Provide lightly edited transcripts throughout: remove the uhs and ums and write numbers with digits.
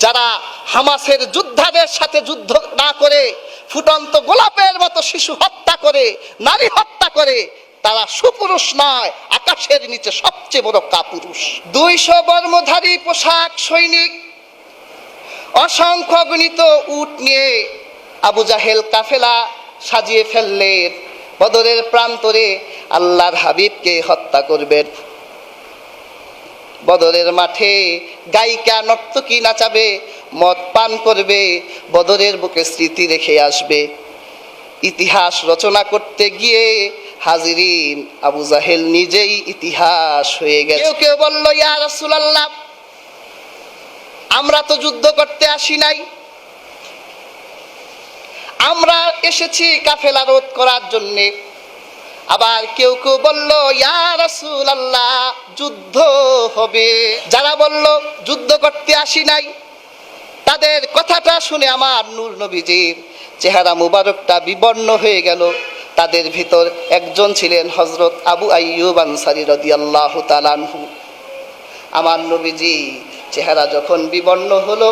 যারা হামাসের যোদ্ধাদের সাথে যুদ্ধ না করে ফুটন্ত গোলাপের মতো শিশু হত্যা করে, নারী হত্যা করে, তারা সুপুরুষ নয়, আকাশের নিচে সবচেয়ে বড় কাপুরুষ। 200 বর্মধারী পোশাক সৈনিক, অসংখ্য গণিত উট নিয়ে আবু জাহেল কাফেলা সাজিয়ে ফেললেন। বদরের প্রান্তরে আল্লাহর হাবিবকে হত্যা করবেন। বদরের মাঠে গায়িকা নর্তকী নাচাবে, মদ পান করবে, বদরের বুকে স্মৃতি রেখে আসবে। ইতিহাস রচনা করতে গিয়ে হাজিরিন আবু জাহেল নিজেই ইতিহাস হয়ে গেছে। কেউ কেউ বলল, ইয়া রাসূলুল্লাহ, আমরা তো যুদ্ধ করতে আসি নাই, আমরা এসেছি কাফেলা রোধ করার জন্যে। আবার কেউ কেউ বলল, ইয়া রাসূলুল্লাহ, যুদ্ধ হবে। যারা বলল যুদ্ধ করতে আসি নাই, তাদের কথাটা শুনে আমার নূর নবীজির চেহারা মুবারকটা বিবর্ণ হয়ে গেল। তাদের ভিতর একজন ছিলেন হযরত আবু আইয়ুব আনসারী রাদিয়াল্লাহু তাআলা আনহু। আমার নবীজি চেহারা যখন বিবর্ণ হলো,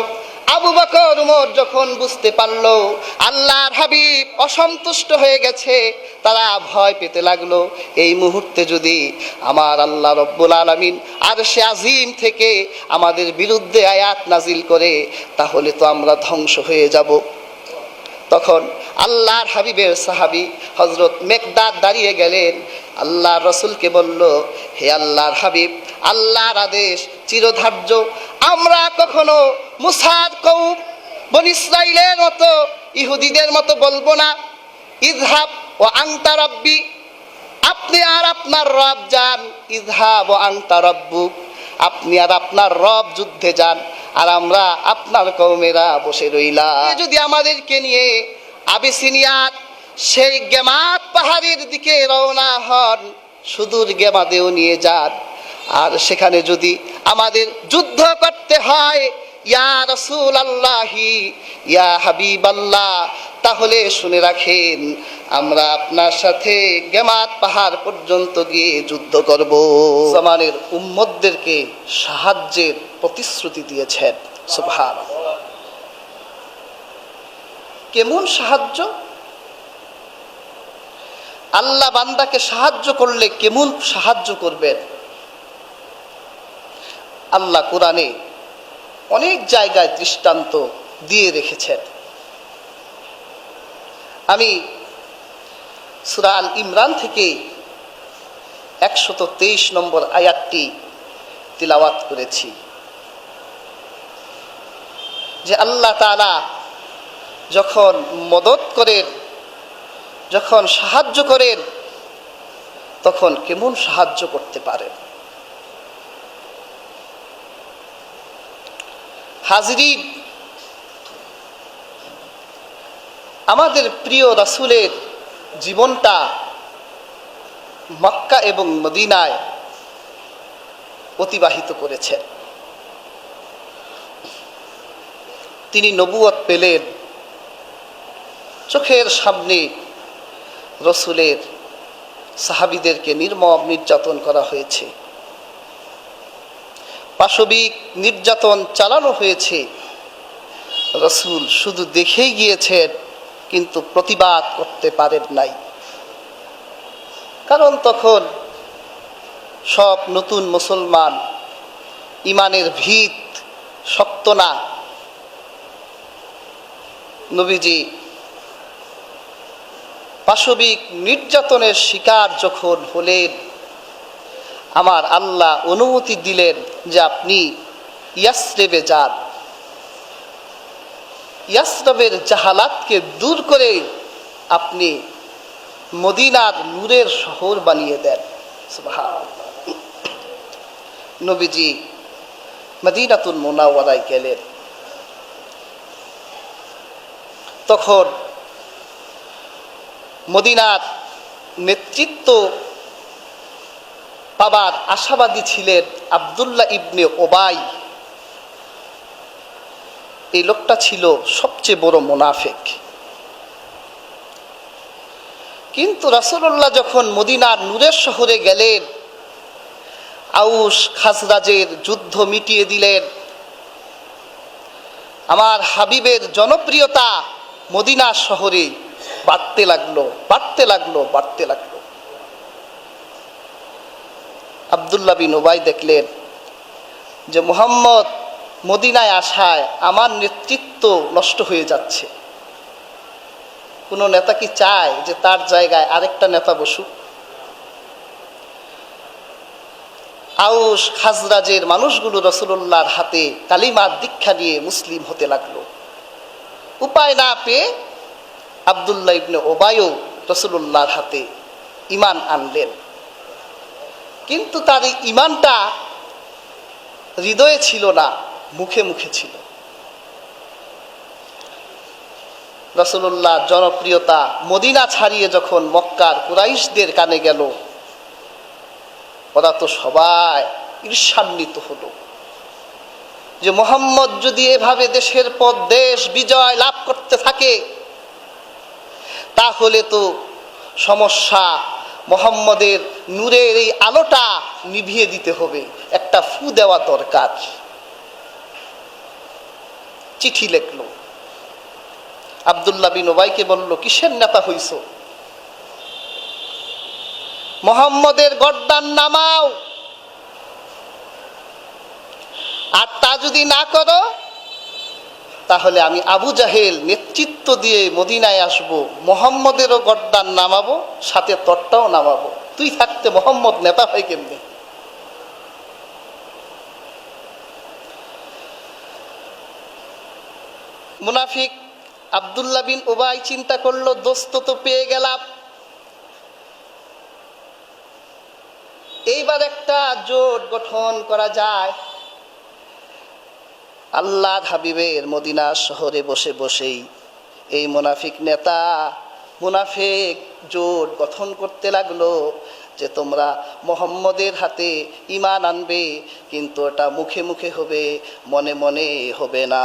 আবু বকর উমর যখন বুঝতে পারলো আল্লাহর হাবিব অসন্তুষ্ট হয়ে গেছে, তারা ভয় পেতে লাগলো, এই মুহূর্তে যদি আমার আল্লাহ রব্বুল আলামিন আরশে আজিম থেকে আমাদের বিরুদ্ধে আয়াত নাজিল করে, তাহলে তো আমরা ধ্বংস হয়ে যাব। তখন আল্লাহর হাবিবের সাহাবী হযরত মেকদাদ দাঁড়িয়ে গেলেন, আল্লাহর রাসূলকে বলল, হে আল্লাহর হাবিব, আল্লাহর আদেশ চিরধার্য, আমরা কখনো মুসার কওম বনী ইসরাইলের মতো, ইহুদিদের মতো বলবো না, ইযহাব ওয়া আনতা রাব্বি, আপনি আর আপনার রব যান, ইযহাব ওয়া আনতা রাব্বুক, আপনি আর আপনার রব যুদ্ধে যান, আর আমরা আপনার কওমেরা বসে রইলাম। যদি আমাদেরকে নিয়ে আবিসিনিয়ার সেই গেমাত পাহাড়ের দিকে রওনা হন, সুদূর গেমাদেও নিয়ে যান, আর সেখানে যদি আমাদের যুদ্ধ করতে হয়, ইয়া রাসূলুল্লাহি, ইয়া হাবিবাল্লাহ, তাহলে শুনে রাখেন, আমরা আপনার সাথে গেমাত পাহাড় পর্যন্ত গিয়ে যুদ্ধ করব। জামানের উম্মতদেরকে সাহায্যের প্রতিশ্রুতি দিয়েছেন। সুবহানাল্লাহ। কেমন সাহায্য? আল্লাহ বান্দাকে সাহায্য করলে কেমন সাহায্য করবেন? আল্লাহ কোরআনে অনেক জায়গায় দৃষ্টান্ত দিয়ে রেখেছেন। আমি সূরা আল ইমরান থেকে 123 নম্বর আয়াতটি তিলাওয়াত করেছি, যে আল্লাহ তাআলা যখন মদদ করেন, যখন সাহায্য করেন, তখন কেমন সাহায্য করতে পারেন। হাজিরিন, আমাদের প্রিয় রাসূলের জীবনটা মক্কা এবং মদিনায় অতিবাহিত করেছেন। তিনি নবুয়ত পেলেন, চোখের সামনে রাসূলের সাহাবীদেরকে নির্মম নির্যাতন করা হয়েছে, পাশবিক নির্যাতন চালানো হয়েছে। রাসূল শুধু দেখেই গিয়েছেন, কিন্তু প্রতিবাদ করতে পারেন নাই, কারণ তখন সব নতুন মুসলমান, ইমানের ভিত শক্ত না। নবীজি পাশবিক নির্যাতনের শিকার যখন হলেন, আমার আল্লাহ অনুমতি দিলেন যে আপনি ইয়াসরিবে যান, ইয়াসরিবের জাহালাতকে দূর করে আপনি মদিনার নূরের শহর বানিয়ে দেন। সুবহানাল্লাহ। নবীজি মদিনাতুল মুনাওয়ারায় গেলেন। তখন মদিনার নেতৃত্ব পাবার আশাবাদী ছিলেন আব্দুল্লাহ ইবনে ওবাই। এই লোকটা ছিল সবচেয়ে বড় মুনাফিক। কিন্তু রাসূলুল্লাহ যখন মদিনার নূরের শহরে গেলেন, আউস খাজরাজের যুদ্ধ মিটিয়ে দিলেন, আমার হাবিবের জনপ্রিয়তা মদিনা শহরে বাড়তে লাগলো, বাড়তে লাগলো, বাড়তে লাগলো। আব্দুল্লাহ বিন উবাই দেখলেন যে মুহাম্মদ মদিনায় আসায় আমার নেতৃত্ব নষ্ট হয়ে যাচ্ছে। কোনো নেতা কি চায় যে তার জায়গায় আরেকটা নেতা বসুক? আউস খাজরাজের মানুষগুলো রাসূলুল্লাহর হাতে কালিমার দীক্ষা নিয়ে মুসলিম হতে লাগলো। উপায় না পেয়ে আব্দুল্লাহ ইবনে উবাইও রাসূলুল্লাহর হাতে ঈমান আনলেন। কিন্তু তার এই ঈমানটা হৃদয়ে ছিল না, মুখে মুখে ছিল। রাসূলুল্লাহ জনপ্রিয়তা মদিনা ছাড়িয়ে যখন মক্কার কুরাইশদের কানে গেল, ওরা তো সবাই ঈর্ষান্বিত হলো যে মুহাম্মদ যদি এভাবে দেশের পর দেশ বিজয় লাভ করতে থাকে তাহলে তো সমস্যা, মুহাম্মদের নূরের এই আলোটা নিভিয়ে দিতে হবে, একটা ফু দেওয়া দরকার। চিঠি লিখলো, আব্দুল্লাহ বিন উবাইকে বলল, কিসের নেতা হইছ? মুহাম্মদের গর্দান নামাও, আর তা যদি না করো তাহলে আমি আবু জাহেল নেতৃত্ব দিয়ে মদিনায় আসবো, মুহাম্মদেরও গর্দান নামাবো, সাথে তরটাও নামাবো। তুই থাকতে মুহাম্মদ নেতা হয় কেমনে? মুনাফিক আব্দুল্লাহ বিন উবাই চিন্তা করলো, দোস্ত তো পেয়ে গেলাম, এইবার একটা জোট গঠন করা যায়। আল্লাহর হাবিবের মদিনা শহরে বসে বসেই এই মুনাফিক নেতা মুনাফিক জোট গঠন করতে লাগলো যে তোমরা মুহাম্মদের হাতে ঈমান আনবে, কিন্তু ওটা মুখে মুখে হবে, মনে মনে হবে না।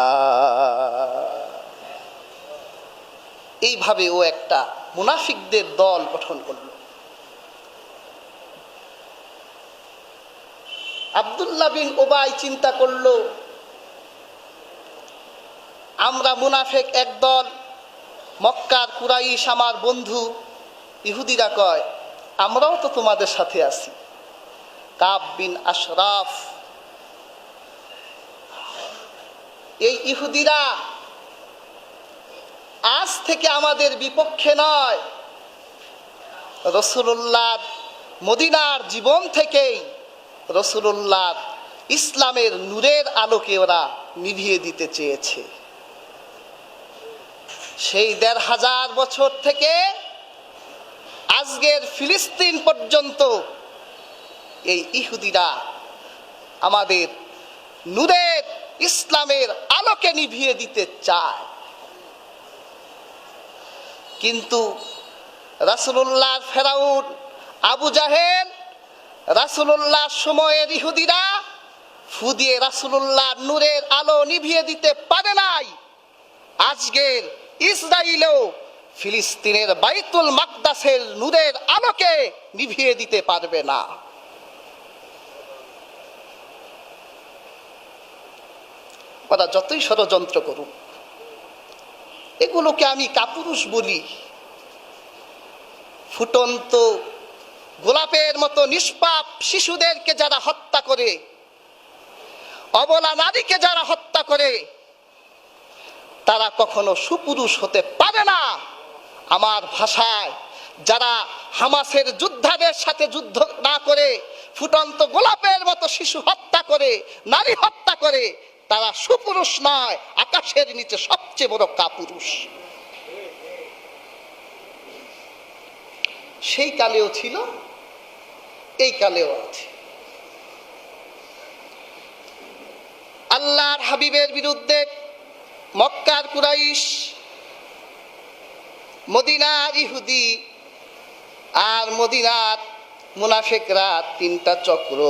এইভাবে ও একটা মুনাফিকদের দল গঠন করলো। আব্দুল্লাহ বিন উবাই চিন্তা করলো, আমরা মুনাফিক একদল, মক্কার কুরাইশ আমার বন্ধু, ইহুদিরা কয় আমরাও তো তোমাদের সাথে আছি। কাব বিন আশরাফ, এই ইহুদিরা আজ থেকে আমাদের বিপক্ষে নয়, রাসূলুল্লাহ মদিনার জীবন থেকেই রাসূলুল্লাহ ইসলামের নূরের আলোকে ওরা নিভিয়ে দিতে চেয়েছে। সেই ১৫০০ বছর থেকে আজকের ফিলিস্তিন পর্যন্ত এই ইহুদিরা আমাদের নূরের ইসলামের আলোকে নিভিয়ে দিতে চায়। কিন্তু রাসূলুল্লাহর ফেরাউন আবু জাহেল, রাসূলুল্লাহর সময়ের ইহুদিরা ফু দিয়ে রাসূলুল্লাহর নূরের আলো নিভিয়ে দিতে পারে নাই। আজকের ইসরায়েলও ফিলিস্তিনের বাইতুল মাকদাসের নূরের আলোকে নিভিয়ে দিতে পারবে না। ওরা যতই ষড়যন্ত্র করুক, এগুলোকে আমি কাপুরুষ বলি। ফুটন্ত গোলাপের মতো নিষ্পাপ শিশুদেরকে যারা হত্যা করে, অবলা নারীকে যারা হত্যা করে, তারা কখনো সুপুরুষ হতে পারে না। আমার ভাষায় যারা হামাসের যোদ্ধাদের সাথে যুদ্ধ না করে ফুটন্ত গোলাপের মতো শিশু হত্যা করে, নারী হত্যা করে, তারা সুপুরুষ নয়, আকাশের নিচে সবচেয়ে বড় কাপুরুষ। সেই কালেও ছিল, এই কালেও আছে। আল্লাহর হাবিবের বিরুদ্ধে মক্কার কুরাইশ, মদিনার ইহুদি আর মদিনার মুনাফিকরা, তিনটা চক্র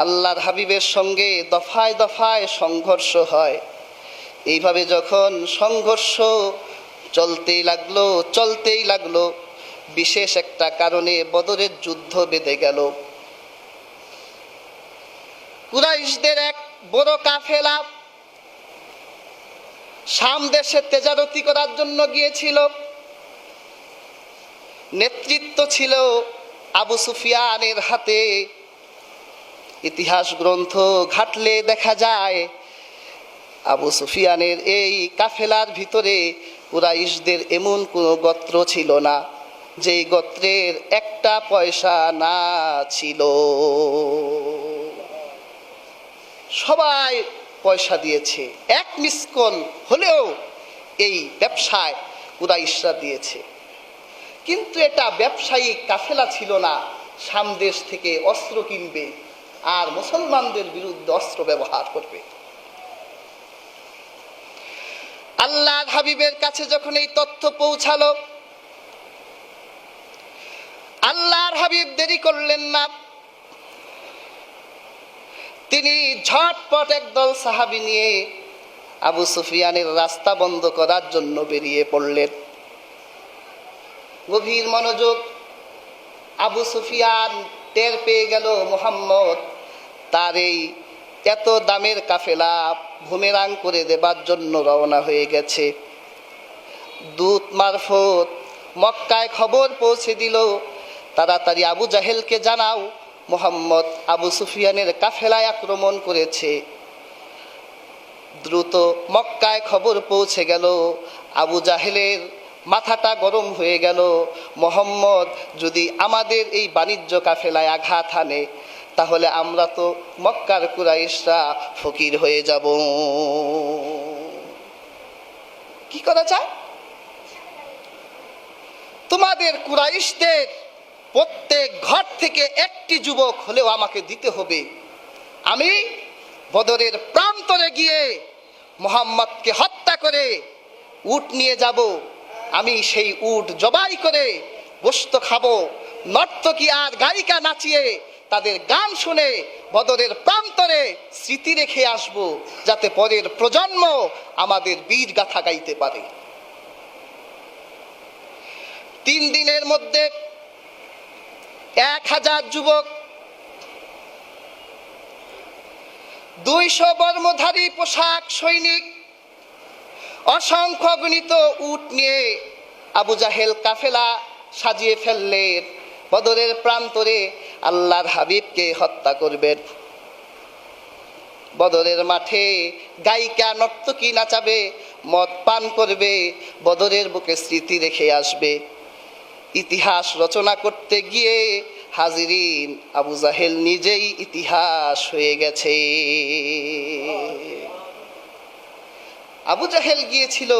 আল্লাহর হাবিবের সঙ্গে দফায় দফায় সংঘর্ষ হয়। এইভাবে যখন সংঘর্ষ চলতেই লাগলো, বিশেষ একটা কারণে বদরের যুদ্ধ বেঁধে গেল। কুরাইশদের এক বড় কাফেলা শাম দেশে তেজারতি করার জন্য গিয়েছিল। নেতৃত্ব ছিল আবু সুফিয়ানের হাতে। ইতিহাস গ্রন্থ ঘাটলে দেখা যায় আবু সুফিয়ানের এই কাফেলার ভিতরে কুরাইশদের এমন কোনো গোত্র ছিল না যেই গোত্রের একটা পয়সা না ছিল। সবাই পয়সা দিয়েছে, এক মিসকল হলেও এই ব্যবসায় কুরাইশরা দিয়েছে। কিন্তু এটা ব্যবসায়িক কাফেলা ছিল না শাম দেশ থেকে অস্ত্র কিনবে আর মুসলমানদের বিরুদ্ধে অস্ত্র ব্যবহার করবে। আল্লাহর হাবিবের কাছে যখন এই তথ্য পৌঁছালো, আল্লাহর হাবিব দেরি করলেন না। তিনি ঝটপট একদল সাহাবী নিয়ে আবু সুফিয়ানের রাস্তা বন্ধ করার জন্য বেরিয়ে পড়লেন। গভীর মনোযোগ। আবু সুফিয়ান টের পেয়ে গেল মুহাম্মদ তার এই এত দামের কাফেলা বুমেরাং করে দেবার জন্য রওনা হয়ে গেছে। দূত মারফত মক্কায় খবর পৌঁছে দিল, তাড়াতাড়ি আবু জাহেলকে জানাও মুহাম্মদ আবু সুফিয়ানের কাফেলায় আক্রমণ করেছে। দ্রুত মক্কায় খবর পৌঁছে গেল। আবু জাহেলের মাথাটা গরম হয়ে গেল, মুহাম্মদ যদি আমাদের এই বাণিজ্য কাফেলায় আঘাত হানে তাহলে আমরা তো মক্কার কুরাইশরা ফকির হয়ে যাব। কি করা যায়? তোমাদের কুরাইশদের প্রত্যেক ঘর থেকে একটি যুবক হলেও আমাকে দিতে হবে। আমি বদরের প্রান্তরে গিয়ে মুহাম্মদকে হত্যা করে উট নিয়ে যাব। আমি সেই উট জবাই করে গোশত খাবো, নর্তকী আর গায়িকা নাচিয়ে তাদের গান শুনে বদরের প্রান্তরে স্মৃতি রেখে আসব, যাতে পরের প্রজন্ম আমাদের বীর গাথা গাইতে পারে। 3 দিনের মধ্যে 1000 যুবক 200 বর্মধারী পোশাক সৈনিক অসংখ্য গণিত উট নিয়ে আবু জাহেল কাফেলা সাজিয়ে ফেললেন। বদরের প্রান্তরে আল্লাহর হাবিবকে হত্যা করবেন। বদরের মাঠে গায়িকা নর্তকী নাচাবে, মদ পান করবে, বদরের বুকে স্মৃতি রেখে আসবে। ইতিহাস রচনা করতে গিয়ে হাজিরিন আবু জাহেল নিজেই ইতিহাস হয়ে গেছে। আবু জাহেল গিয়েছিল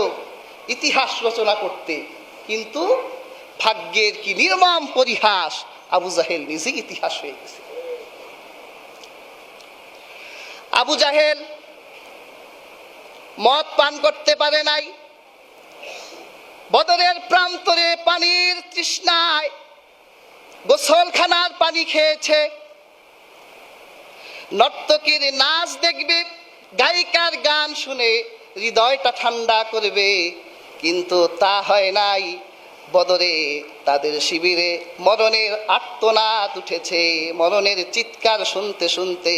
ইতিহাস রচনা করতে, কিন্তু ভাগ্যের কি নির্মম পরিহাস, আবু জাহেল নিজেই ইতিহাস হয়ে গেছে। আবু জাহেল মদ পান করতে পারে নাই, বদরের প্রান্তরে পানির তৃষ্ণায় গোসলখানার পানি খেয়েছে। নর্তকীর নাচ দেখবে, গায়িকার গান শুনে হৃদয়টা ঠান্ডা করবে, কিন্তু তা হয় নাই। বদরে তাদের শিবিরে মরণের আর্তনাদ উঠেছে। মরণের চিৎকার শুনতে শুনতে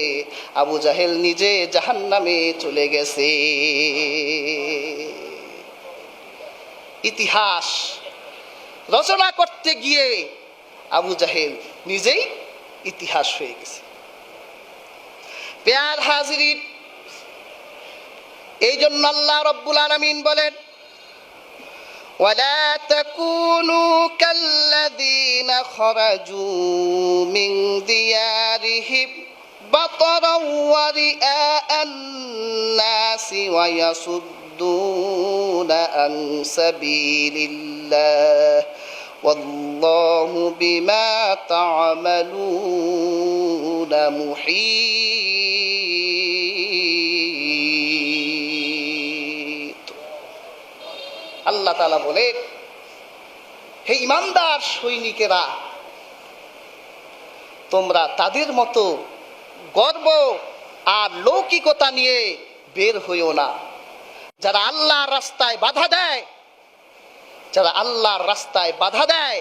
আবু জাহেল নিজে জাহান্নামে চলে গেছে। ইতিহাস রচনা করতে গিয়ে আবু জাহেল নিজেই ইতিহাস হয়ে গেছে। প্যার হাজিরিন, এই জন্য আল্লাহ রাব্বুল আলামিন বলেন, ওয়ালা তাকুনু কাল্লাযীনা খারাজু মিন দিয়ারিহিম বাতারাও ওয়া রিআআন নাসি ওয়া ইয়াসুদ্দুনা আন সাবিলিল্লাহ ওয়াল্লাহু বিমা তা'মালুনা মুহীত। আল্লাহ তাআলা বলেন, হে ঈমানদার সৈনিকেরা, তোমরা তাদের মতো গর্ব আর লৌকিকতা নিয়ে বের হইও না যারা আল্লাহর রাস্তায় বাধা দেয়। যারা আল্লাহর রাস্তায় বাধা দেয়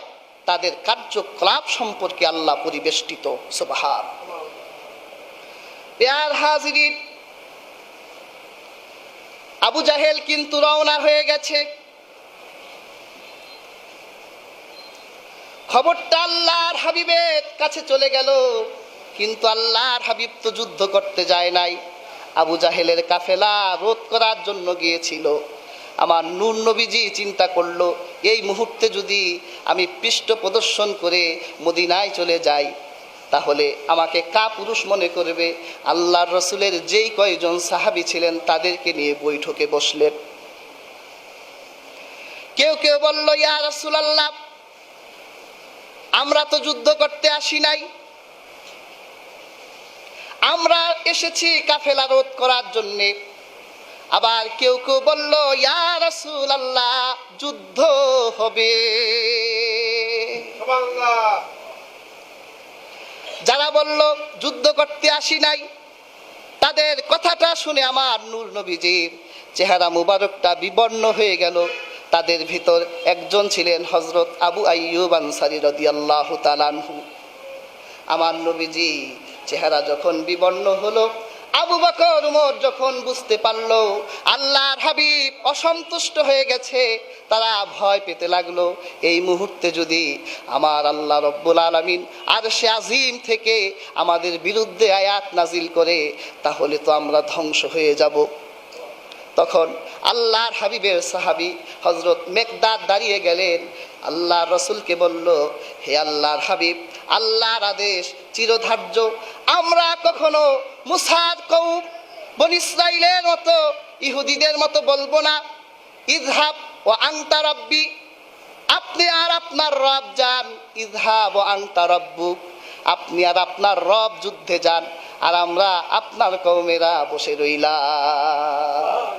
তাদের কার্যকলাপ সম্পর্কে আল্লাহ পরিবেষ্টিত। সুবহানাল্লাহ। প্যার হাজিরিন, আবু জাহেল কিন্তু রওনা হয়ে গেছে। খবরটা আল্লাহর হাবিবের কাছে চলে গেল, কিন্তু আল্লাহর হাবিব তো যুদ্ধ করতে যায় নাই, আবু জাহেলের কাফেলা রোধ করার জন্য গিয়েছিল। আমার নূর নবীজি চিন্তা করলো, এই মুহূর্তে যদি আমি পৃষ্ঠ প্রদর্শন করে মদিনায় চলে যাই, তাহলে আমাকে কাপুরুষ মনে করবে। আল্লাহর রসুলের যেই কয়জন সাহাবী ছিলেন তাদেরকে নিয়ে বৈঠকে বসলেন। কেউ কেউ বলল, ইয়া রাসূলুল্লাহ, আমরা তো যুদ্ধ করতে আসি নাই, আমরা এসেছি কাফেলা রোধ করার জন্যে। আবার কেউ কেউ বলল, ইয়া রাসূলুল্লাহ, যুদ্ধ হবে। যারা বলল যুদ্ধ করতে আসি নাই, তাদের কথাটা শুনে আমার নূর নবীজির চেহারা মুবারকটা বিবর্ণ হয়ে গেল। তাদের ভিতর একজন ছিলেন হযরত আবু আইয়ুব আনসারী রাদিয়াল্লাহু তাআলা আনহু। আমার নবীজি চেহারা যখন বিবর্ণ হলো, আবু বকর উমর যখন বুঝতে পারলো আল্লাহর হাবিব অসন্তুষ্ট হয়ে গেছে, তারা ভয় পেতে লাগলো, এই মুহূর্তে যদি আমার আল্লাহ রব্বুল আলামিন আরশে আজিম থেকে আমাদের বিরুদ্ধে আয়াত নাজিল করে, তাহলে তো আমরা ধ্বংস হয়ে যাব। তখন আল্লাহর হাবিবের সাহাবী হযরত মেকদাদ দাঁড়িয়ে গেলেন, আল্লাহর রসুলকে বলল, হে আল্লাহর হাবিব, আল্লাহর আদেশ চিরধার্য, আমরা কখনো মুসার কওম বনী ইসরাইলের মতো ইহুদিদের মতো বলবো না, ইযহাব ওয়া আনতা রাব্বি, আপনি আর আপনার রব যান, ইযহাব ওয়া আনতা রাব্বুক, আপনি আর আপনার রব যুদ্ধে যান, আর আমরা আপনার কওমেরা বসে রইলাম।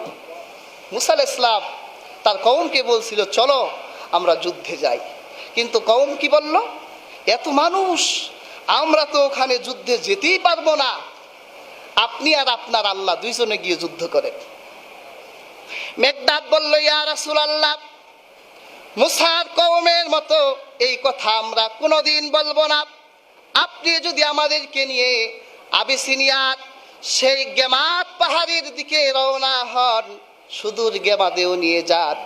মুসা আলাইহিস সালাম তার কওমকে বলছিল, চলো আমরা যুদ্ধে যাই, কিন্তু কওম কি বলল, এত মানুষ, আমরা তো ওখানে যুদ্ধে যেতেই পারবো না, আপনি আর আপনার আল্লাহ দুইজনে গিয়ে যুদ্ধ করেন। মেকদাদ বলল, ইয়া রাসূলুল্লাহ, মুসার কওমের মতো এই কথা আমরা কোনোদিন বলবো না, আপনি যদি আমাদেরকে নিয়ে আবিসিনিয়ার সেই গেমাত পাহাড়ের দিকে রওনা হন, সুদূর গেমাদেও নিয়ে যান,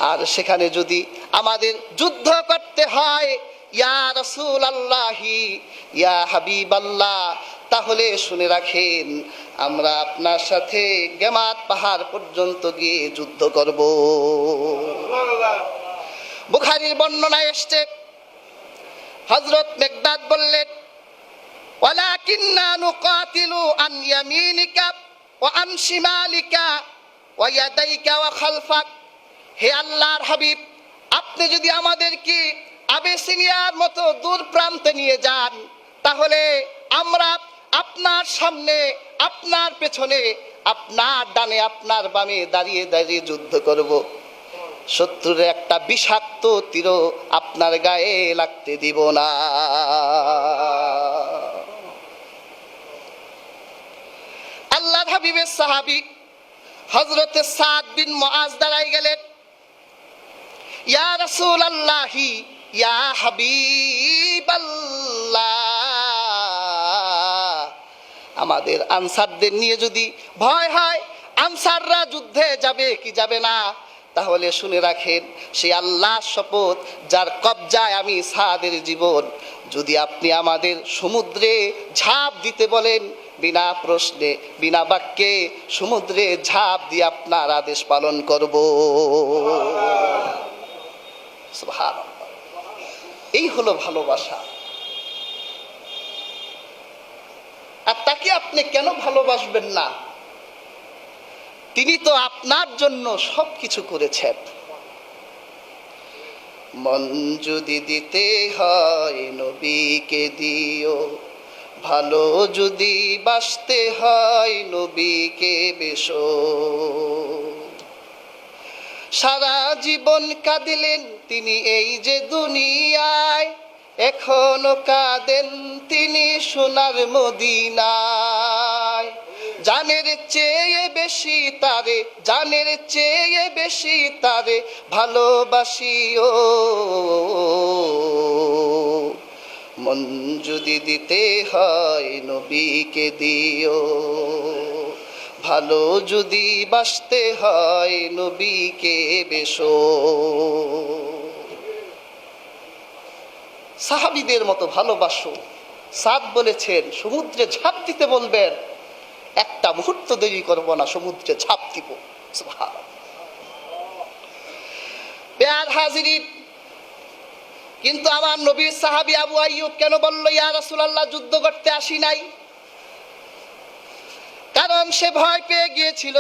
আর সেখানে যদি আমাদের যুদ্ধ করতে হয়, ইয়া রাসূলুল্লাহি, ইয়া হাবিবাল্লাহ, তাহলে শুনে রাখেন, আমরা আপনার সাথে গেমাত পাহাড় পর্যন্ত গিয়ে যুদ্ধ করব। বুখারীর বর্ণনায় এসেছে, হযরত মেকদাদ বললেন, ওয়ালাকিন্না নুকাতিলু আন ইয়ামিনিকা ওয়া আন শিমালিকা ওয়া ইয়াদাইকা ওয়া খালফাক, হে আল্লাহর হাবিব, আপনি যদি আমাদেরকে আবিসিনিয়ার মতো দূর প্রান্তে নিয়ে যান, তাহলে আমরা আপনার সামনে, আপনার পেছনে, আপনার ডানে, আপনার বামে দাঁড়িয়ে দাঁড়িয়ে যুদ্ধ করব। শত্রুর একটা বিষাক্ত তীর আপনার গায়ে লাগতে দিব না। আল্লাহর হাবিবের সাহাবী হযরত সাদ বিন মুআজ দাঁড়াই গেলেন, ইয়া রাসূলুল্লাহি, ইয়া হাবিবাল্লাহ, আমাদের আনসারদের নিয়ে যদি ভয় হয়, আনসাররা যুদ্ধে যাবে কি যাবে না, তাহলে শুনে রাখেন, সেই আল্লাহর শপথ যার কবজায় আমি সাদের জীবন, যদি আপনি আমাদের সমুদ্রে ঝাঁপ দিতে বলেন, বিনা প্রশ্নে বিনা বাক্যে সমুদ্রে ঝাঁপ দিয়ে আপনার আদেশ পালন করব। সুবহানাল্লাহ, এই হলো ভালোবাসা। আর তাকে আপনি কেন ভালোবাসবেন না? তিনি তো আপনার জন্য সবকিছু করেছেন। মন যদি দিতে হয় নবীকে দিও, ভালো যদি বাসতে হয় নবীকে বেশো। সারা জীবন কাঁদিলেন তিনি এই যে দুনিয়ায়, এখনো কাঁদেন তিনি সোনার মদিনায়। জানের চেয়ে বেশি তারে, জানের চেয়ে বেশি তারে ভালোবাসিও, মন যদি দিতে হয় নবীকে দিও, ভালো যদি বাসতে হয় নবীকে বেশো। সাহাবীদের মতো ভালোবাসো। সাদ বলেছেন সমুদ্রে ঝাঁপ দিতে বলবেন, একটা মুহূর্ত দেরি করব না, সমুদ্রে ঝাঁপ দিব। সুবহানাল্লাহ। প্রিয় হাজিরিন, কিন্তু আমার নবীর সাহাবী আবু আইয়ুব কেন বলল ইয়া রাসূলুল্লাহ যুদ্ধ করতে আসি নাই? কারণ সে ভয় পেয়ে গিয়েছিল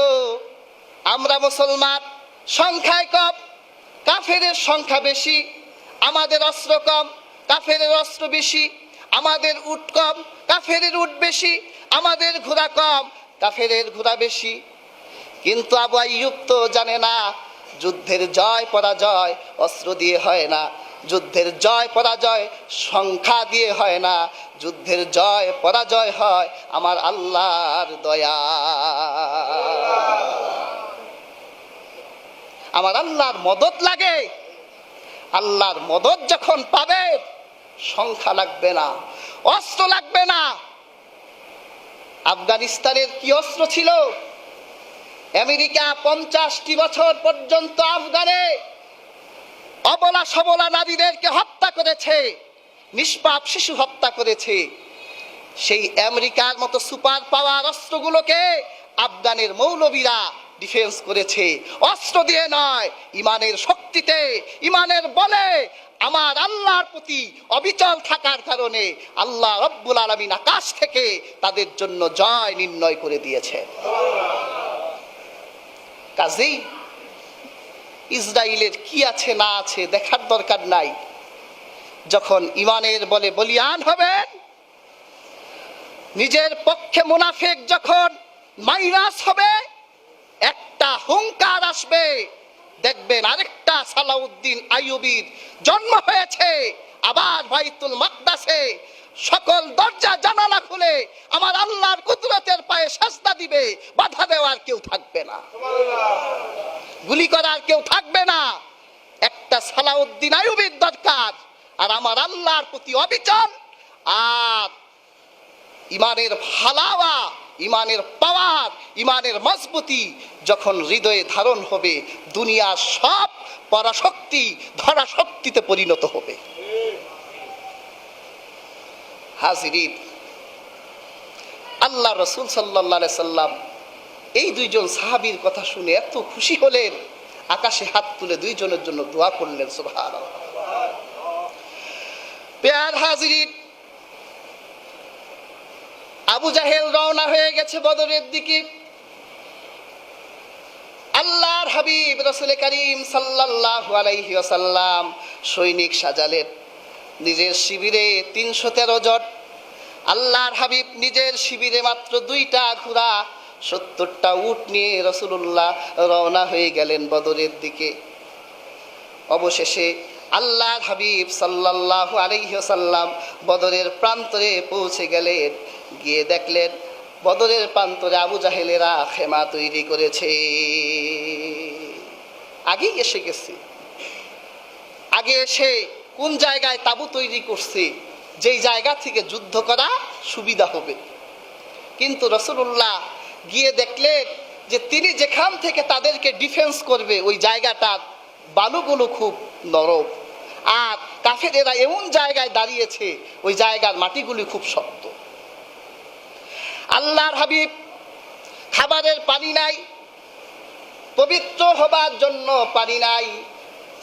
আমরা মুসলমান, সংখ্যায় কম, কাফেরের সংখ্যা বেশি, আমাদের অস্ত্র কম, কাফেরের অস্ত্র বেশি, আমাদের উট কম, কাফেরের উট বেশি, আমাদের ঘোড়া কম, কাফেরের ঘোড়া বেশি। কিন্তু আবু আইয়ুব তো জানে না যুদ্ধের জয় পরাজয় অস্ত্র দিয়ে হয় না, যুদ্ধের জয় পরাজয় সংখ্যা দিয়ে হয় না, যুদ্ধের জয় পরাজয় হয় আমার আল্লাহর দয়া। আমার আল্লাহর মদদ লাগে। আল্লাহর মদদ যখন পাবে সংখ্যা লাগবে না, অস্ত্র লাগবে না। আফগানিস্তানের কি অস্ত্র ছিল? আমেরিকা 50টি বছর পর্যন্ত আফগানে অবলা সবলা নারীদেরকে হত্যা করেছে, নিষ্পাপ শিশু হত্যা করেছে। সেই আমেরিকার মতো সুপার পাওয়ার অস্ত্রগুলোকে আফগানের মৌলবীরা ডিফেন্স করেছে, অস্ত্র দিয়ে নয়, ইমানের শক্তিতে, ইমানের বলে। আমার আল্লাহর প্রতি অবিচল থাকার কারণে আল্লাহ রব্বুল আলামিন আকাশ থেকে তাদের জন্য জয় নির্ণয় করে দিয়েছে। কাজেই ইসরায়েলের কি আছে না আছে দেখার দরকার নাই। যখন ইমানের বলে বলিয়ান হবেন, নিজের পক্ষে মুনাফিক যখন মাইনাস হবে, একটা হুঙ্কার আসবে, দেখবেন আরেকটা সালাউদ্দিন আইয়ুবীর জন্ম হয়েছে। আবার বাইতুল মাকদাসে সকল দরজা জানালা খুলে আমার আল্লাহর কুদরতের পায়ে সাজদা দিবে, বাধা দেওয়ার কেউ থাকবে না, গুলি করার কেউ থাকবে না। একটা সালাউদ্দিন আইয়ুবীর দরকার, আর আমার আল্লাহর প্রতি অবিচল আর ইমানের হালাওয়া, ইমানের পাওয়ার, ইমানের মজবুতি যখন হৃদয়ে ধারণ হবে, দুনিয়ার সব পরাশক্তি ধরা শক্তিতে পরিণত হবে। হাজিরিন, আল্লাহ রাসূল সাল্লাল্লাহু আলাইহি সাল্লাম এই দুইজন সাহাবীর কথা শুনে এত খুশি হলেন, আকাশে হাত তুলে দুইজনের জন্য দোয়া করলেন। সুবহানাল্লাহ। প্রিয় হাজিরিন, আবু জাহেল রওনা হয়ে গেছে বদরের দিকে। আল্লাহর হাবিব রাসূল করিম সাল্লাল্লাহু আলাইহি ওয়াসাল্লাম সৈনিক সাজালেন নিজের শিবিরে 313 জন। আল্লাহর হাবিব নিজের শিবিরে মাত্র 2টা ঘোড়া, 70টা উট নিয়ে রাসূলুল্লাহ রওনা হয়ে গেলেন বদরের দিকে। অবশেষে আল্লাহর হাবিব সাল্লাল্লাহু আলাইহি ওয়াসাল্লাম বদরের প্রান্তরে পৌঁছে গেলেন। গিয়ে দেখলেন বদরের প্রান্তরে আবু জাহেলেরা খেমা তৈরি করেছে। আগেই এসে গেছে, আগে এসে কোন জায়গায় তাঁবু তৈরি করছে, যেই জায়গা থেকে যুদ্ধ করা সুবিধা হবে। কিন্তু রাসূলুল্লাহ গিয়ে দেখলেন যে তিনি যেখান থেকে তাদেরকে ডিফেন্স করবে ওই জায়গাটার বালুগুলো খুব নরম, আর কাফেরেরা এমন জায়গায় দাঁড়িয়েছে ওই জায়গার মাটিগুলি খুব শক্ত। আল্লাহর হাবিব খাবারের পানি নাই, পবিত্র হবার জন্য পানি নাই।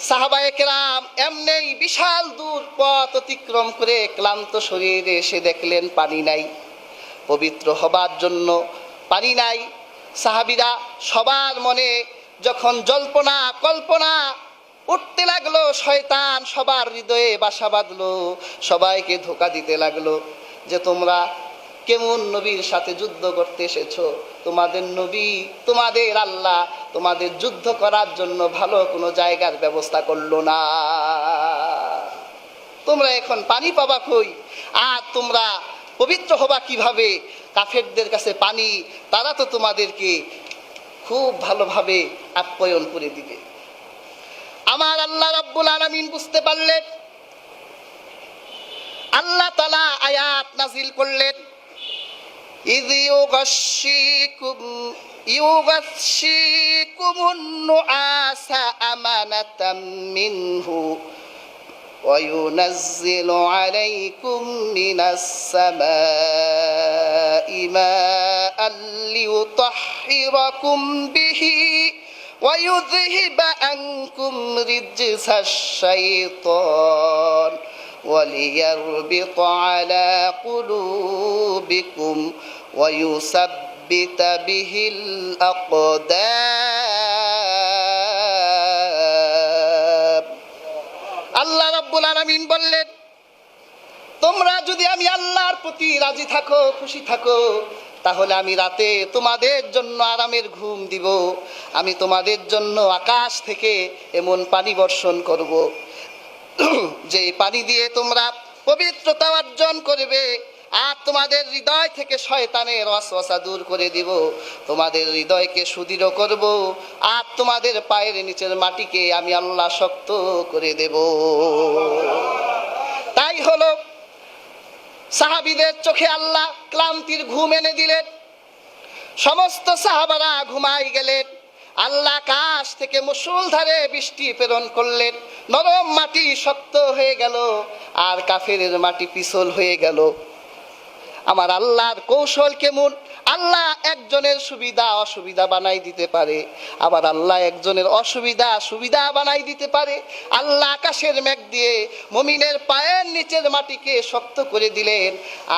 সাহাবায়ে কেরাম এমনি বিশাল দূর পথ অতিক্রম করে ক্লান্ত শরীরে এসে দেখলেন পানি নাই, পবিত্র হবার জন্য পানি নাই। সাহাবীরা সবার মনে যখন জল্পনা কল্পনা উঠতে লাগলো, শয়তান সবার হৃদয়ে বাসা বাঁধলো, সবাইকে ধোঁকা দিতে লাগলো যে তোমরা কেমন নবীর সাথে যুদ্ধ করতে এসেছো? তোমাদের নবী, তোমাদের আল্লাহ তোমাদের যুদ্ধ করার জন্য ভালো কোনো জায়গার ব্যবস্থা করলো না। তোমরা এখন পানি পাবা কই, আর তোমরা পবিত্র হবা কিভাবে? কাফেরদের কাছে পানি, তারা তো তোমাদেরকে খুব ভালোভাবে আপ্যায়ন করে দিবে। আমার আল্লাহ রাব্বুল আলামিন বুঝতে পারলেন, আল্লাহ তাআলা আয়াত নাজিল করলেন, ইয ইউগাশশিকুম ইউগাশশিকুমুন নুআসা আমানাতাম মিনহু وينزل عليكم من السماء ماء ليطهركم به ويذهب عنكم رجز الشيطان وليربط على قلوبكم ويثبت به الأقدام আল্লাহ রাব্বুল আলামিন বললেন, তোমরা যদি আমি আল্লাহর প্রতি রাজি থাকো, খুশি থাকো, তাহলে আমি রাতে তোমাদের জন্য আরামের ঘুম দিব। আমি তোমাদের জন্য আকাশ থেকে এমন পানি বর্ষণ করব যে পানি দিয়ে তোমরা পবিত্রতা অর্জন করবে, আর তোমাদের হৃদয় থেকে শয়তানের ওয়াসওয়াসা দূর করে দিব, তোমাদের হৃদয়কে সুদৃঢ় করব, আর তোমাদের পায়ের নিচের মাটিকে আমি আল্লাহ শক্ত করে দেব। তাই হলো সাহাবীদের চোখে আল্লাহ ক্লান্তির ঘুম এনে দিলেন, সমস্ত সাহাবারা ঘুমাই গেলেন। আল্লাহ আকাশ থেকে মুষলধারে বৃষ্টি প্রেরণ করলেন, নরম মাটি শক্ত হয়ে গেল, আর কাফেরের মাটি পিছল হয়ে গেল। আমার আল্লাহর কৌশল কেমন! আল্লাহ একজনের সুবিধা অসুবিধা বানাই দিতে পারে, আবার আল্লাহ একজনের অসুবিধা সুবিধা বানাই দিতে পারে। আল্লাহ আকাশের মেঘ দিয়ে মুমিনের পায়ের নিচের মাটিকে শক্ত করে দিলেন,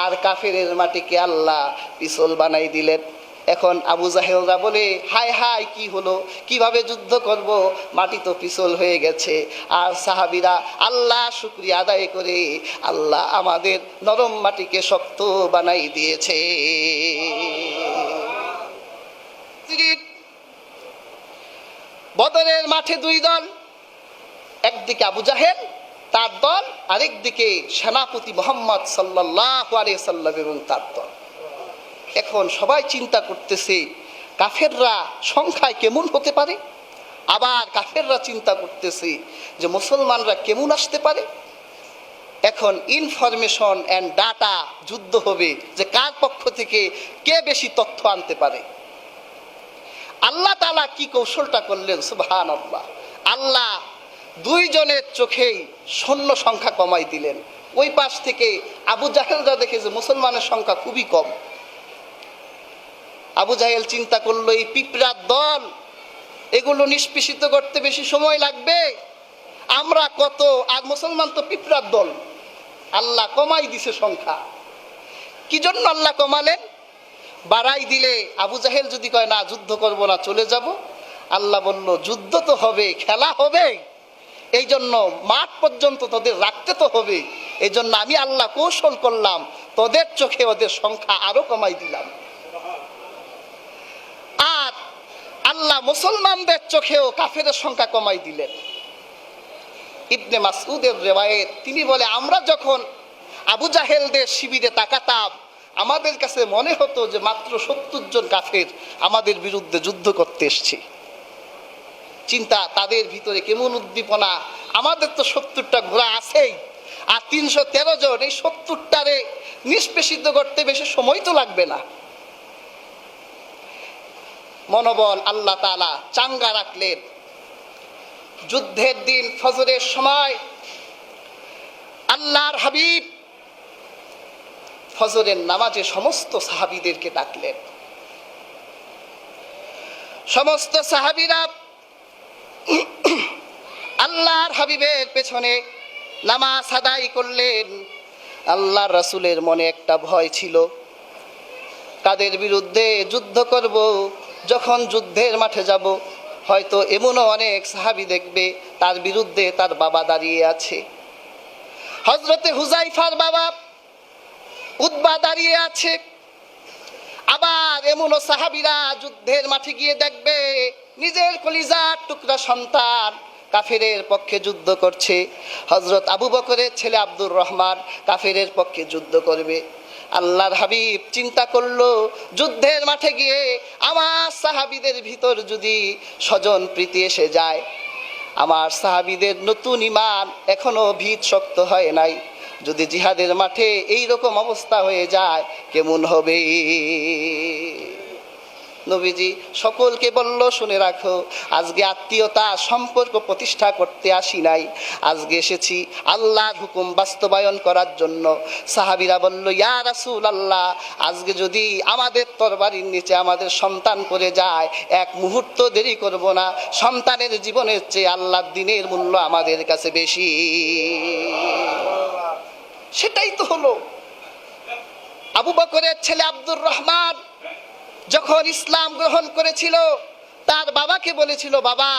আর কাফেরের মাটিকে আল্লাহ পিছল বানাই দিলেন। এখন আবু জাহেলরা বলে, হায় হায়, কি হলো, কিভাবে যুদ্ধ করব, মাটি তো পিছল হয়ে গেছে। আর সাহাবীরা আল্লাহ শুকরিয়া আদায় করে, আল্লাহ আমাদের নরম মাটিকে শক্ত বানাই দিয়েছে। বদরের মাঠে দুই দল, একদিকে আবু জাহেল তার দল, আরেকদিকে সেনাপতি মুহাম্মদ সাল্লাল্লাহু আলাইহি সাল্লাম এবং তার দল। এখন সবাই চিন্তা করতেছে কাফেররা সংখ্যায় কেমন হতে পারে, আবার কাফেররা চিন্তা করতেছে যে মুসলমানরা কেমন আসতে পারে। এখন ইনফরমেশন অ্যান্ড ডাটা যুদ্ধ হবে যে কার পক্ষ থেকে কে বেশি তথ্য আনতে পারে। আল্লাহ তাআলা কি কৌশলটা করলেন, সুবহানাল্লাহ! আল্লাহ দুইজনের চোখেই সৈন্য সংখ্যা কমাই দিলেন। ওই পাশ থেকে আবু জাহেলরা দেখে যে মুসলমানের সংখ্যা খুবই কম। আবু জাহেল চিন্তা করলো, এই পিঁপড়ার দল, এগুলো নিষ্পেষিত করতে বেশি সময় লাগবে, আমরা কত, আর মুসলমান তো পিঁপড়ার দল। আল্লাহ কমাই দিছে সংখ্যা। কি জন্য আল্লাহ কমালেন? বাড়াই দিলে আবু জাহেল যদি কয় না যুদ্ধ করব না, চলে যাব, আল্লাহ বলল যুদ্ধ তো হবে, খেলা হবে, এই জন্য মাঠ পর্যন্ত তোদের রাখতে তো হবে। এই জন্য আমি আল্লাহ কৌশল করলাম, তোদের চোখে ওদের সংখ্যা আরো কমাই দিলাম। আর আল্লাহ মুসলমানদের চোখেও কাফেরের সংখ্যা কমাই দিলেন। ইবনে মাসউদের রিওয়ায়াত, তিনি বলে, আমরা যখন আবু জাহেলদের শিবিরে তাকাতাম, আমাদের কাছে মনে হতো যে মাত্র 70 জন কাফের আমাদের বিরুদ্ধে যুদ্ধ করতে এসছে। চিন্তা তাদের ভিতরে কেমন উদ্দীপনা! আমাদের তো 70টা ঘোড়া আছেই, আর 313 জন, এই 70টারে নিষ্পেষিত করতে বেশি সময় তো লাগবে না। মনোবল আল্লাহ তাআলা চাঙ্গা রাখলেন। যুদ্ধের দিন ফজরের সময় আল্লাহর হাবিব ফজরের নামাজে সমস্ত সাহাবীদেরকে ডাকলেন। সমস্ত সাহাবীরা আল্লাহর হাবিবের পেছনে নামাজ আদায় করলেন। আল্লাহর রাসূলের মনে একটা ভয় ছিল, কাদের বিরুদ্ধে যুদ্ধ করব, যখন যুদ্ধের মাঠে যাব হয়তো এমনও অনেক সাহাবী দেখবে তার বিরুদ্ধে তার বাবা দাঁড়িয়ে আছে। হযরতে হুযায়ফার বাবা উতবা দাঁড়িয়ে আছে। আবার এমনও সাহাবীরা যুদ্ধের মাঠে গিয়ে দেখবে নিজের কলিজার টুকরা সন্তান কাফেরের পক্ষে যুদ্ধ করছে। হযরত আবু বকরের ছেলে আব্দুর রহমান কাফেরের পক্ষে যুদ্ধ করবে। আল্লাহর হাবিব চিন্তা করলো, যুদ্ধের মাঠে গিয়ে আমার সাহাবীদের ভিতর যদি স্বজন প্রীতি এসে যায়, আমার সাহাবীদের নতুন ঈমান এখনো ভিত শক্ত হয় নাই, যদি জিহাদের মাঠে এই রকম অবস্থা হয়ে যায় কেমন হবে। নবীজি সকলকে বলল, শুনে রাখো, আজকে আত্মীয়তা সম্পর্ক প্রতিষ্ঠা করতে আসি নাই, আজকে এসেছি আল্লাহর হুকুম বাস্তবায়ন করার জন্য। সাহাবীরা বলল, ইয়া রাসূলুল্লাহ, আজকে যদি আমাদের তরবারির নিচে আমাদের সন্তান পড়ে যায়, এক মুহূর্ত দেরি করব না, সন্তানের জীবনের চেয়ে আল্লাহর দ্বীনের মূল্য আমাদের কাছে বেশি। সেটাই তো হলো। আবু বকরের ছেলে আব্দুর রহমান যখন ইসলাম গ্রহণ করেছিল, তার বাবাকে বলেছিল, বাবা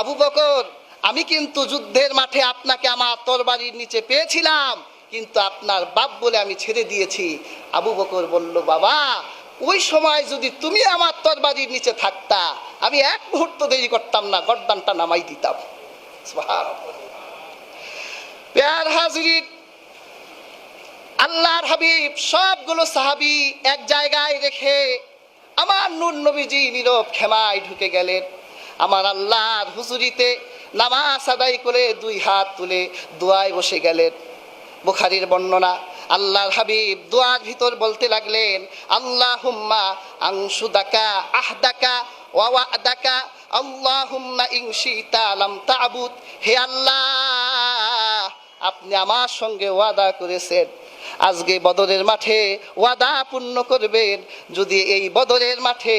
আবু বকর, আমি কিন্তু যুদ্ধের মাঠে আপনাকে আমার তরবারির নিচে পেয়েছিলাম, কিন্তু আপনার বাপ বলে আমি ছেড়ে দিয়েছি। আবু বকর বলল, বাবা ওই সময় যদি তুমি আমার তরবারির নিচে থাকতা, আমি এক মুহূর্ত দেরি করতাম না, গর্দানটা নামাই দিতাম। সুবহানাল্লাহ। প্যার হাজির, আল্লাহর হাবিব সবগুলো সাহাবী এক জায়গায় রেখে আমার নূর নবীজি নীরব খেমায় ঢুকে গেলেন। আমার আল্লাহর হুজুরিতে নামাজ আদায় করে দুই হাত তুলে দোয়ায় বসে গেলেন। বুখারীর বর্ণনা, আল্লাহর হাবিব দোয়ার ভিতর বলতে লাগলেন, আল্লাহুম্মা আনশুদাকা আহদাকা ওয়া ওয়াদাকা আল্লাহুম্মা ইন শিতা লাম তা'বুদ। হে আল্লাহ, আপনি আমার সঙ্গে ওয়াদা করেছেন, আজকে বদরের মাঠে ওয়াদা পূর্ণ করবেন। যদি এই বদরের মাঠে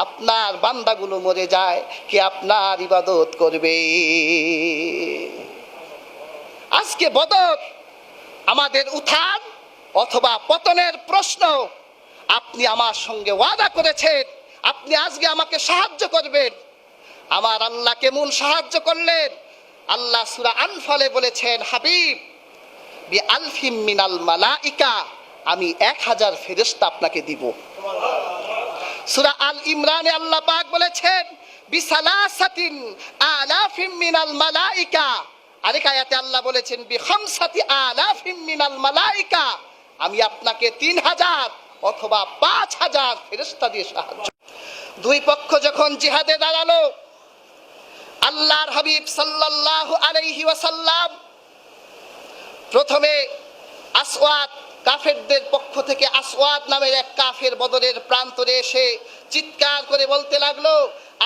আপনার বান্দাগুলো মরে যায়, কি আপনার ইবাদত করবে? আজকে বদর আমাদের উত্থান অথবা পতনের প্রশ্ন। আপনি আমার সঙ্গে ওয়াদা করেছেন, আপনি আজকে আমাকে সাহায্য করবেন। আমার আল্লাহ কেমন সাহায্য করলেন? আল্লাহ সূরা আনফালে বলেছেন, হাবিব বি আলফিম মিনাল মালাইকা, আমি 1000 ফেরেশতা আপনাকে দিব। সূরা আল ইমরানে আল্লাহ পাক বলেছেন, বি সালাসাতিন আলাফিম মিনাল মালাইকা। আরেক আয়াতে আল্লাহ বলেছেন, বি খামসাতি আলাফিম মিনাল মালাইকা, আমি আপনাকে 3000 অথবা 5000 ফেরেশতা দিয়ে সাহায্য। দুই পক্ষ যখন জিহাদে দাঁড়ালো, আল্লাহর হাবিব সাল্লাল্লাহু আলাইহি ওয়াসাল্লাম প্রথমে আসওয়াদ, কাফেরদের পক্ষ থেকে আসওয়াদ নামের এক কাফের বদরের প্রান্তরে এসে চিৎকার করে বলতে লাগলো,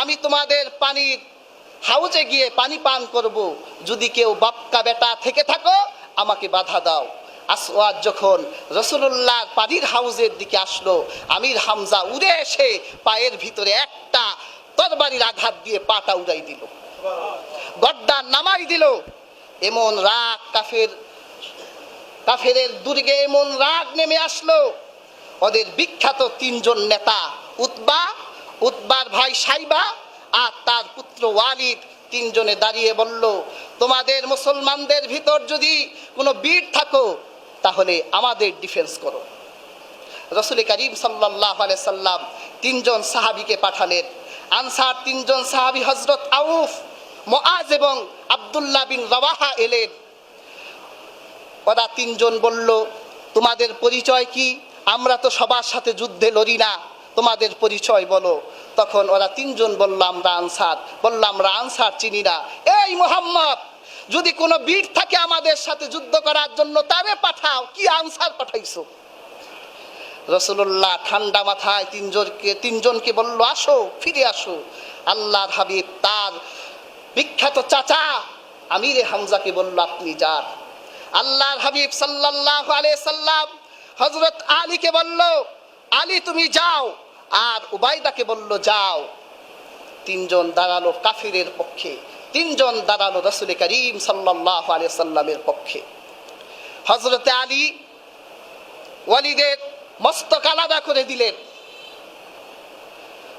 আমি তোমাদের পানির হাউজে গিয়ে পানি পান করব, যদি কেউ বাপকা বেটা থেকে থাকো আমাকে বাধা দাও। আসওয়াদ যখন রাসূলুল্লাহর পানির হাউজের দিকে আসলো, আমির হামজা উড়ে এসে পায়ের ভিতরে একটা তরবারির আঘাত দিয়ে পাটা উড়াই দিল, গর্দান নামাই দিল। এমন রাগ কাফেরের দুর্গে এমন রাগ নেমে আসলো। ওদের বিখ্যাত 3 জন নেতা, উতবার ভাই সাইবা আর তার পুত্র ওয়ালিদ, 3 জনে দাঁড়িয়ে বলল, তোমাদের মুসলমানদের ভিতর যদি কোনো বীর থাকো তাহলে আমাদের ডিফেন্স করো। রাসূল করিম সাল্লাল্লাহু আলাইহি সাল্লাম 3 জন সাহাবীকে পাঠালেন। আনসার 3 জন সাহাবী হযরত আউফ, মুআজ এবং আব্দুল্লাহ বিন রাওয়াহা এলেন। ওরা 3 জন বলল, তোমাদের পরিচয় কি? আমরা তো সবার সাথে যুদ্ধে লড়ি না, তোমাদের পরিচয় বলো। তখন ওরা 3 জন বলল, আমরা আনসার। বলল, আমরা আনসার চিনি না। এই মুহাম্মদ, যদি কোনো বীর থাকে আমাদের সাথে যুদ্ধ করার জন্য তারে পাঠাও, কি আনসার পাঠাইছো? রাসূলুল্লাহ ঠান্ডা মাথায় 3 জনকে বলল, আসো, ফিরে আসো। আল্লাহর হাবিব তার বিখ্যাত চাচা আমিরে হামজাকে বলল, আপনি যান। আল্লাহর হাবিব সাল্লাল্লাহু আলাইহি সাল্লাম হযরত আলীকে বলল, আলী তুমি যাও। আর উবাইদাকে বলল, যাও। 3 জন দাঁড়ালো কাফিরের পক্ষে, 3 জন দাঁড়ালো রাসূল করিম সাল্লাল্লাহু আলাইহি সাল্লামের পক্ষে। হযরত আলী ওয়ালিদের মস্তক আলাদা করে দিলেন।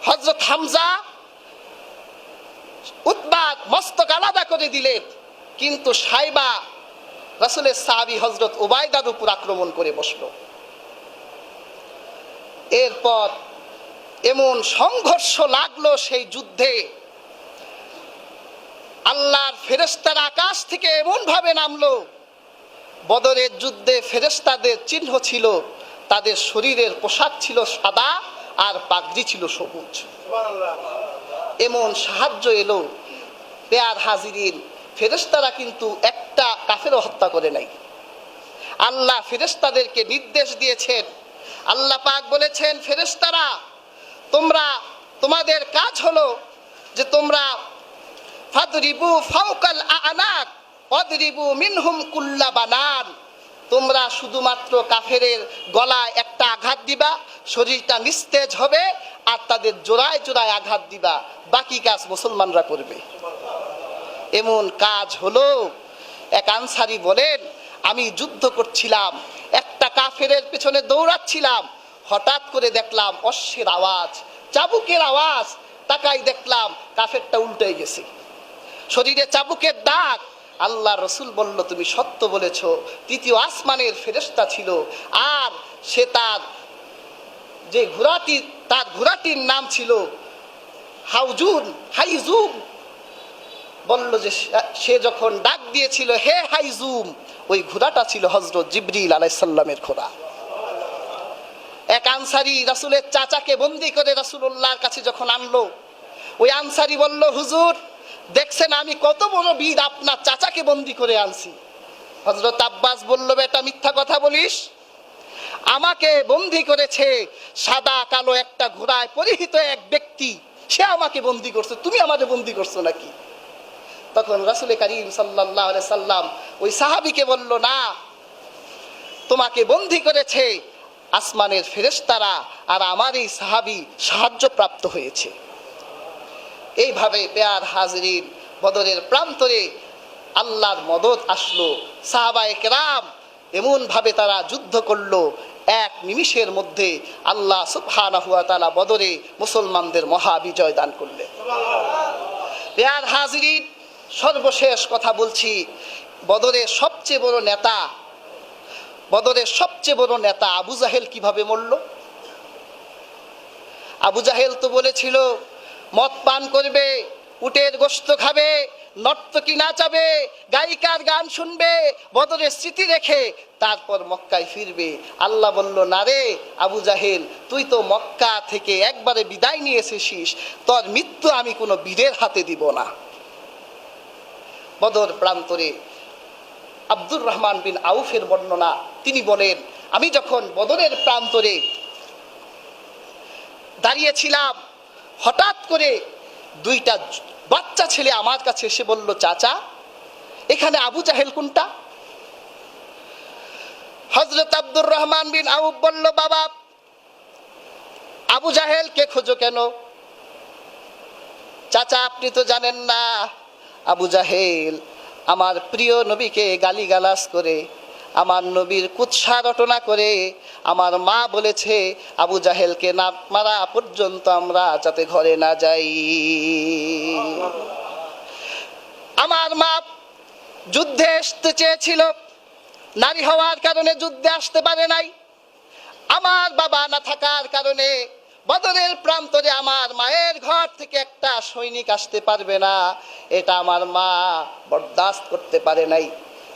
হযরত হামজা, উতবার মস্তক আলাদা করে দিলেন। কিন্তু সাইবা রাসূলের সাহাবী হযরত উবাইদার উপর আক্রমণ করে বসলো। এরপর এমন সংঘর্ষ লাগলো সেই যুদ্ধে, আল্লাহর ফেরেশতারা আকাশ থেকে এমন ভাবে নামলো, বদরের যুদ্ধে ফেরেশতাদের চিহ্ন ছিল, তাদের শরীরের পোশাক ছিল সাদা আর পাগড়ি ছিল সবুজ। এমন সাহায্য এলো। পেয়ার হাজিরিন, ফেরেশতারা কিন্তু একটা কাফেরও হত্যা করে নাই। আল্লাহ ফেরেশতাদেরকে নির্দেশ দিয়েছেন। আল্লাহ পাক বলেছেন, ফেরেশতারা তোমরা তোমাদের কাজ হলো যে তোমরা ফাদরিবু ফাওকাল আনাক ওয়াদরিবু মিনহুম কুল্লা বানান, তোমরা শুধুমাত্র কাফেরের গলায় একটা আঘাত দিবা, শরীরটা নিস্তেজ হবে, আর তাদের জোড়ায় জোড়ায় আঘাত দিবা, বাকি কাজ মুসলমানরা করবে। এমন কাজ হলো। এক আনসারী বলেন, আমি যুদ্ধ করছিলাম, একটা কাফেরের পেছনে দৌড়াচ্ছিলাম, হঠাৎ করে দেখলাম অশ্বের আওয়াজ, চাবুকের আওয়াজ, তাকাই দেখলাম কাফেরটা উল্টে গেছে, শরীরে চাবুকের দাগ। আল্লাহ রসুল বলল, তুমি সত্য বলেছ। তৃতীয় আসমানের ফেরেশতা ছিল, আর সে তার যে ঘোড়াটি, তার ঘোড়াটির নাম ছিল হাইজুম। বলল যে সে যখন ডাক দিয়েছিল হে হাইজুম, ওই ঘোড়াটা ছিল হযরত জিবরিল আলাইহিস সালামের ঘোড়া। এক আনসারী রাসূলের চাচাকে বন্দী করে রাসূলুল্লাহর কাছে যখন আনলো, ওই আনসারী বলল, হুজুর দেখছেন আমি কত বড় বীর, আপনার চাচাকে বন্দী করে আনছি। হযরত আব্বাস বলল, বেটা মিথ্যা কথা বলিস, আমাকে বন্দী করেছে সাদা কালো একটা ঘোড়ায় পরিহিত এক ব্যক্তি, সে আমাকে বন্দী করছে, তুমি আমাকে বন্দী করছো নাকি? তখন রাসূল কারীম সাল্লাল্লাহু আলাইহি সাল্লাম ওই সাহাবীকে বলল, না, তোমাকে বন্দী করেছে আসমানের ফেরেশতারা, আর আমার এই সাহাবী সাহায্য প্রাপ্ত হয়েছে। এইভাবে পেয়ার হাজরিন, বদরের প্রান্তরে আল্লাহর মদদ আসলো। সাহাবায়ে কেরাম এমন ভাবে তারা যুদ্ধ করলো, এক নিমিষের মধ্যে আল্লাহ সুবহানাহু ওয়া তাআলা বদরে মুসলমানদের মহা বিজয় দান করলেন। পেয়ার হাজরিন, সর্বশেষ কথা বলছি, বদরের সবচেয়ে বড় নেতা আবু জাহেল কিভাবে মরল? আবু জাহেল তো বলেছিল মদ পান করবে, উটের গোশত খাবে, নর্তকী নাচাবে, গায়িকার গান শুনবে, বদরের স্মৃতি রেখে তারপর মক্কায় ফিরবে। আল্লাহ বলল, না রে আবু জাহেল, তুই তো মক্কা থেকে একবারে বিদায় নিয়ে এসেছিস, তোর মৃত্যু আমি কোনো বীরের হাতে দিব না। বদর প্রান্তরে আব্দুর রহমান বিন আউফের বর্ণনা, তিনি বলেন, আমি যখন বদরের প্রান্তরে দাঁড়িয়েছিলাম, হঠাৎ করে দুইটা বাচ্চা ছেলে আমার কাছে এসে বলল, চাচা এখানে আবু জাহেল কোনটা? হযরত আব্দুর রহমান বিন আউফ বলল, বাবা আবু জাহেলকে খোঁজো কেন? চাচা আপনি তো জানেন না, আবু জাহেল আমার প্রিয় নবীকে গালিগালাজ করে, আমার নবীর কুৎসা রটনা করে, আমার মা বলেছে আবু জাহেলকে না মারা পর্যন্ত আমরা যাতে ঘরে না যাই। আমার মা যুদ্ধে আসতে চেয়েছিল, নারী হওয়ার কারণে যুদ্ধে আসতে পারে নাই। আমার বাবা না থাকার কারণে বদরের প্রান্তরে আমার মায়ের ঘর থেকে একটা সৈনিক আসতে পারবে না, এটা আমার মা বরদাস্ত করতে পারে নাই।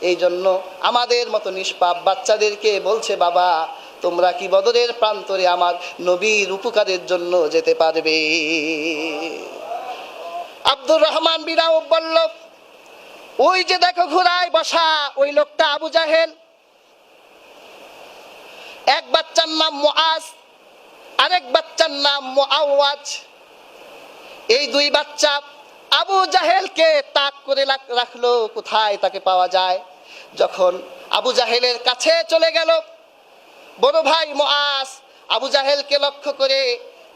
এই জন্য আমাদের মতো নিষ্পাপ বাচ্চাদেরকে বলছে, বাবা তোমরা কি বদরের প্রান্তরে আমার নবীর উপকারের জন্য যেতে পারবে? আব্দুর রহমান বিন আউফ বলল, ওই যে দেখো ঘোড়ায় বসা ওই লোকটা আবু জাহেল। এক বাচ্চার নাম মুআজ, আরেক বাচ্চার নাম মুআওয়াজ। এই দুই বাচ্চা আবু জাহেলকে তাক করে রাখলো, কোথায় তাকে পাওয়া যায়। যখন আবু জাহেলের কাছে চলে গেল, বড় ভাই মুআজ আবু জাহেলকে লক্ষ্য করে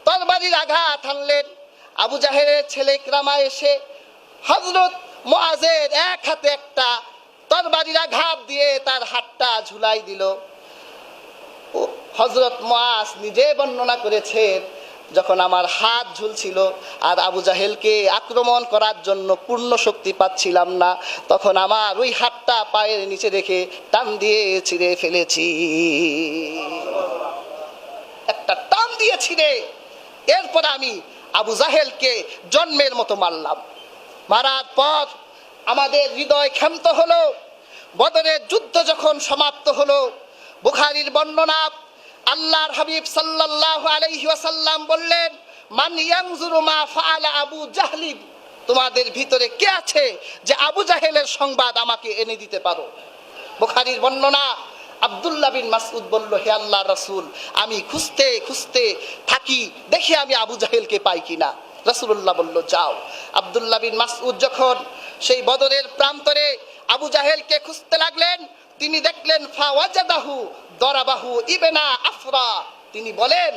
তরবারির আঘাত হানলেন। আবু জাহেলের ছেলে ইকরামা এসে হযরত মুআজের এক হাতে একটা তরবারির আঘাত দিয়ে তার হাতটা ঝুলাই দিল। হযরত মুআজ নিজে বর্ণনা করেছেন, যখন আমার হাত ঝুলছিল আর আবু জাহেলকে আক্রমণ করার জন্য পূর্ণ শক্তি পাচ্ছিলাম না, তখন আমার ওই হাতটা পায়ের নিচে রেখে টান দিয়ে ছিঁড়ে ফেলেছি। একটা টান দিয়ে ছিঁড়ে এরপর আমি আবু জাহেলকে জন্মের মতো মারলাম। মারার পর আমাদের হৃদয় ক্ষান্ত হলো। বদরের যুদ্ধ যখন সমাপ্ত হলো, বুখারীর বর্ণনা, আল্লাহর হাবিব সাল্লাল্লাহু আলাইহি ওয়াসাল্লাম বললেন, মান ইয়ানজুরু মা ফাআলা আবু জাহলি, তোমাদের ভিতরে কে আছে যে আবু জাহেলের সংবাদ আমাকে এনে দিতে পারো? বুখারীর বর্ণনা, আব্দুল্লাহ বিন মাসউদ বলল, হে আল্লাহর রাসূল, আমি খুঁজতে খুঁজতে থাকি, দেখি আমি আবু জাহেলকে পাই কিনা। রাসূলুল্লাহ বলল, যাও। আব্দুল্লাহ বিন মাসউদ যখন সেই বদরের প্রান্তরে আবু জাহেলকে খুঁজতে লাগলেন, তিনি দেখলেন ফাওয়াজাদাহু দরাবাহু ইবনা আফরা। তিনি বলেন,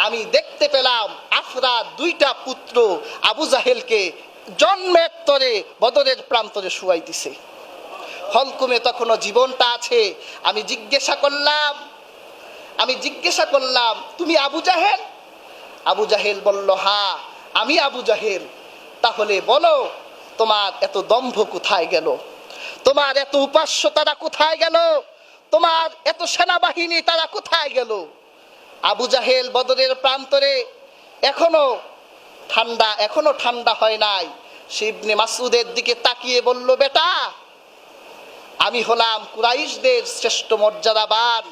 আমি দেখতে পেলাম আফরা দুইটা পুত্র আবু জাহেলকে জন্মের তরে বদরের প্রান্তরে শুয়াই দিছে। হলকুমে তখনও জীবনটা আছে। আমি জিজ্ঞাসা করলাম, তুমি আবু জাহেল? আবু জাহেল বলল, হ্যাঁ আমি আবু জাহেল। তাহলে বলো, তোমার এত দম্ভ কোথায় গেল? তোমার এত উপাস্য তারা কোথায় গেল? তোমার এত সেনাবাহিনী তারা কোথায় গেল? আবু জাহেল বদরের প্রান্তরে এখনো ঠান্ডা হয় নাই। সে ইবনে মাসউদের দিকে তাকিয়ে বলল, বেটা, আমি হলাম কুরাইশদের শ্রেষ্ঠ মর্যাদাবান,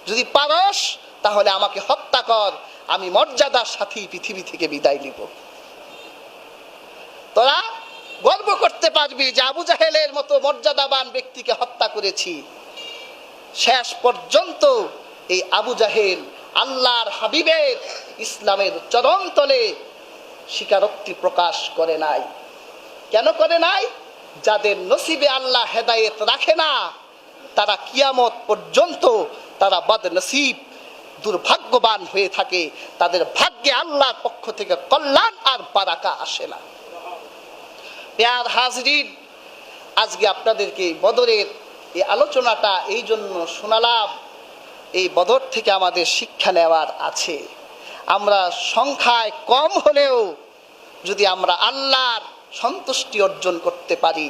যদি পারস তাহলে আমাকে হত্যা কর, আমি মর্যাদার সাথে পৃথিবী থেকে বিদায় নিব। তোরা গর্ব করতে পারবি যে আবু জাহেলের মতো মর্যাদাবান ব্যক্তিকে হত্যা করেছি। শেষ পর্যন্ত এই আবু জাহেল আল্লাহর হাবিবের ইসলামের চরম তলে স্বীকারোক্তি প্রকাশ করে নাই। কেন করে নাই? যাদের নসিবে আল্লাহ হেদায়েত রাখে না, তারা কিয়ামত পর্যন্ত তারা বদনসিব, দুর্ভাগ্যবান হয়ে থাকে। তাদের ভাগ্যে আল্লাহর পক্ষ থেকে কল্যাণ আর বারাকা আসে না। প্রিয় হাজরিন, আজকে আপনাদেরকে বদরের এই আলোচনাটা এই জন্য শোনালাম, এই বদর থেকে আমাদের শিক্ষা নেওয়ার আছে। আমরা সংখ্যায় কম হলেও যদি আমরা আল্লাহর সন্তুষ্টি অর্জন করতে পারি,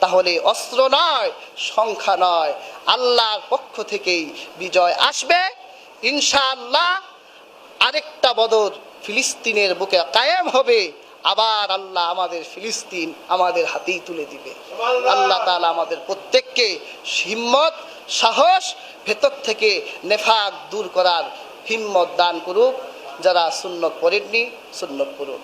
তাহলে অস্ত্র নয়, সংখ্যা নয়, আল্লাহর পক্ষ থেকেই বিজয় আসবে ইনশাআল্লাহ। আরেকটা বদর ফিলিস্তিনের বুকে কায়েম হবে, আবার আল্লাহ আমাদের ফিলিস্তিন আমাদের হাতেই তুলে দিবে। আল্লাহ তাআলা আমাদের প্রত্যেককে হিম্মত, সাহস, ভেতর থেকে নেফাক দূর করার হিম্মত দান করুক। যারা সুন্নত পড়েননি সুন্নত পড়ুন।